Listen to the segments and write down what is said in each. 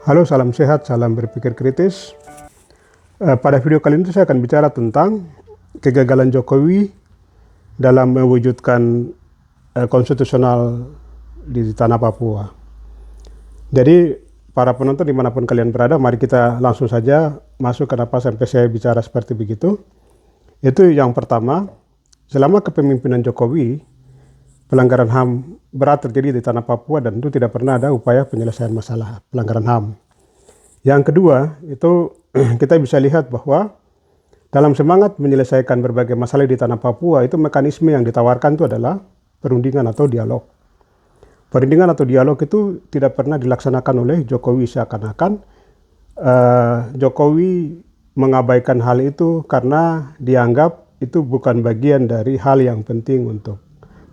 Halo, salam sehat, salam berpikir kritis. Pada video kali ini saya akan bicara tentang kegagalan Jokowi dalam mewujudkan konstitusional di tanah Papua. Jadi para penonton dimanapun kalian berada, mari kita langsung saja masuk. Kenapa sampai saya bicara seperti begitu? Itu yang pertama, selama kepemimpinan Jokowi, pelanggaran HAM berat terjadi di tanah Papua dan itu tidak pernah ada upaya penyelesaian masalah pelanggaran HAM. Yang kedua, itu kita bisa lihat bahwa dalam semangat menyelesaikan berbagai masalah di tanah Papua, itu mekanisme yang ditawarkan itu adalah perundingan atau dialog. Perundingan atau dialog itu tidak pernah dilaksanakan oleh Jokowi, seakan-akan Jokowi mengabaikan hal itu karena dianggap itu bukan bagian dari hal yang penting untuk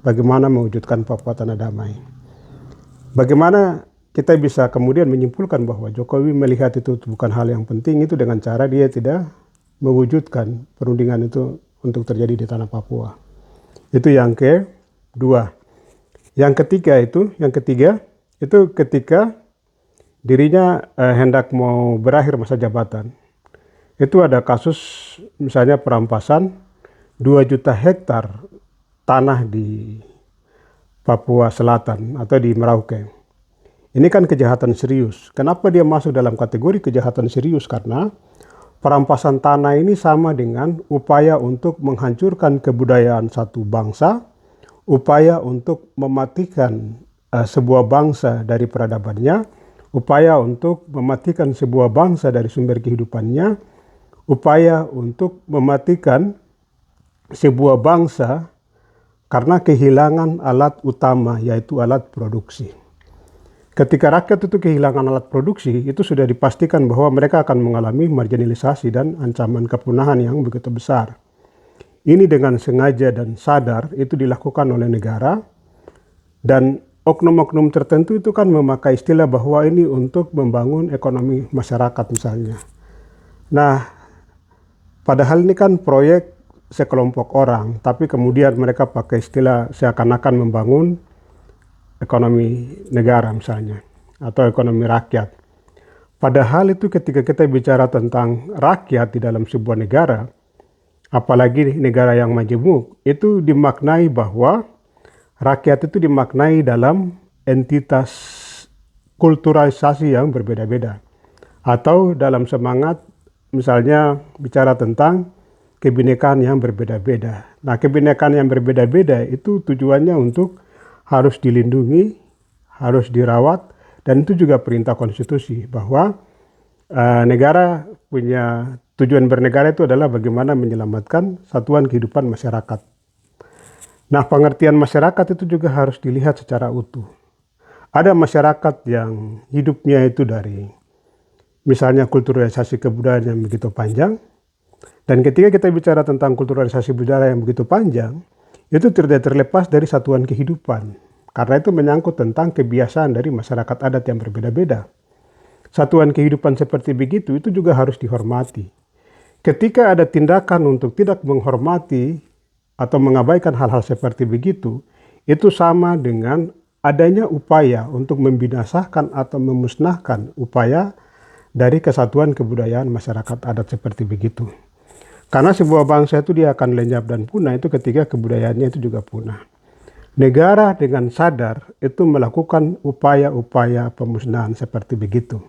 bagaimana mewujudkan Papua tanah damai. Bagaimana kita bisa kemudian menyimpulkan bahwa Jokowi melihat itu bukan hal yang penting itu dengan cara dia tidak mewujudkan perundingan itu untuk terjadi di tanah Papua. Itu yang kedua. Yang ketiga itu ketika dirinya hendak mau berakhir masa jabatan. Itu ada kasus misalnya perampasan 2 juta hektar tanah di Papua Selatan atau di Merauke. Ini kan kejahatan serius. Kenapa dia masuk dalam kategori kejahatan serius? Karena perampasan tanah ini sama dengan upaya untuk menghancurkan kebudayaan satu bangsa, upaya untuk mematikan sebuah bangsa dari peradabannya, upaya untuk mematikan sebuah bangsa dari sumber kehidupannya, upaya untuk mematikan sebuah bangsa karena kehilangan alat utama, yaitu alat produksi. Ketika rakyat itu kehilangan alat produksi, itu sudah dipastikan bahwa mereka akan mengalami marginalisasi dan ancaman kepunahan yang begitu besar. Ini dengan sengaja dan sadar itu dilakukan oleh negara, dan oknum-oknum tertentu itu kan memakai istilah bahwa ini untuk membangun ekonomi masyarakat misalnya. Nah, padahal ini kan proyek sekelompok orang, tapi kemudian mereka pakai istilah seakan-akan membangun ekonomi negara misalnya, atau ekonomi rakyat. Padahal itu ketika kita bicara tentang rakyat di dalam sebuah negara, apalagi negara yang majemuk, itu dimaknai bahwa rakyat itu dimaknai dalam entitas kulturalisasi yang berbeda-beda. Atau dalam semangat misalnya bicara tentang kebinekaan yang berbeda-beda. Nah, kebinekaan yang berbeda-beda itu tujuannya untuk harus dilindungi, harus dirawat, dan itu juga perintah konstitusi bahwa negara punya tujuan bernegara itu adalah bagaimana menyelamatkan satuan kehidupan masyarakat. Nah, pengertian masyarakat itu juga harus dilihat secara utuh. Ada masyarakat yang hidupnya itu dari misalnya kulturalisasi kebudayaan yang begitu panjang, dan ketika kita bicara tentang kulturalisasi budaya yang begitu panjang, itu tidak terlepas dari satuan kehidupan. Karena itu menyangkut tentang kebiasaan dari masyarakat adat yang berbeda-beda. Satuan kehidupan seperti begitu itu juga harus dihormati. Ketika ada tindakan untuk tidak menghormati atau mengabaikan hal-hal seperti begitu, itu sama dengan adanya upaya untuk membinasakan atau memusnahkan upaya dari kesatuan kebudayaan masyarakat adat seperti begitu. Karena sebuah bangsa itu dia akan lenyap dan punah itu ketika kebudayaannya itu juga punah. Negara dengan sadar itu melakukan upaya-upaya pemusnahan seperti begitu.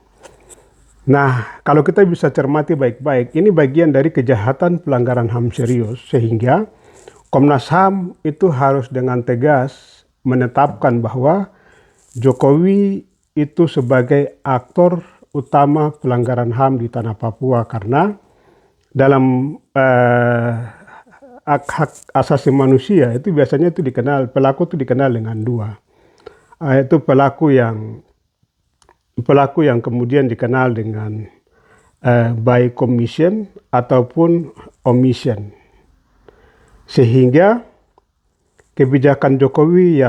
Nah, kalau kita bisa cermati baik-baik, ini bagian dari kejahatan pelanggaran HAM serius, sehingga Komnas HAM itu harus dengan tegas menetapkan bahwa Jokowi itu sebagai aktor utama pelanggaran HAM di tanah Papua, karena dalam hak asasi manusia itu biasanya itu pelaku itu dikenal dengan 2. Itu pelaku yang kemudian dikenal dengan by commission ataupun omission. Sehingga kebijakan Jokowi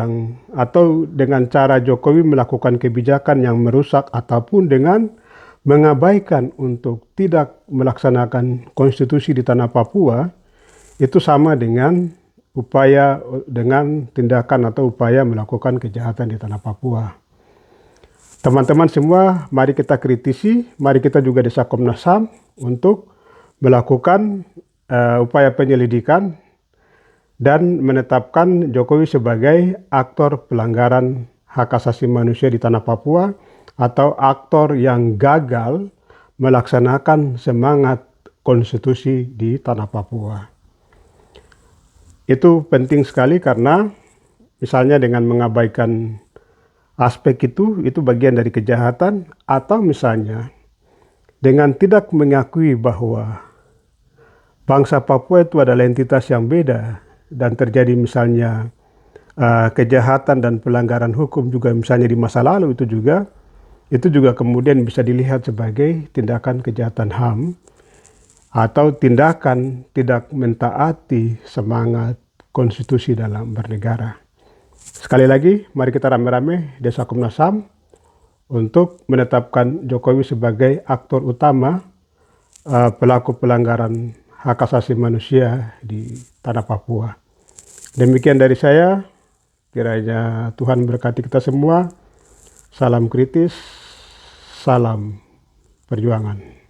atau dengan cara Jokowi melakukan kebijakan yang merusak ataupun dengan mengabaikan untuk tidak melaksanakan konstitusi di tanah Papua, itu sama dengan tindakan atau upaya melakukan kejahatan di tanah Papua. Teman-teman semua, mari kita kritisi, mari kita juga desa Komnas HAM untuk melakukan upaya penyelidikan dan menetapkan Jokowi sebagai aktor pelanggaran hak asasi manusia di tanah Papua atau aktor yang gagal melaksanakan semangat konstitusi di tanah Papua. Itu penting sekali karena misalnya dengan mengabaikan aspek itu bagian dari kejahatan, atau misalnya dengan tidak mengakui bahwa bangsa Papua itu adalah entitas yang beda dan terjadi misalnya kejahatan dan pelanggaran hukum juga misalnya di masa lalu itu juga kemudian bisa dilihat sebagai tindakan kejahatan HAM atau tindakan tidak mentaati semangat konstitusi dalam bernegara. Sekali lagi, mari kita rame-rame desa Komnas HAM untuk menetapkan Jokowi sebagai aktor utama pelaku pelanggaran hak asasi manusia di tanah Papua. Demikian dari saya, kiranya Tuhan berkati kita semua. Salam kritis, salam perjuangan.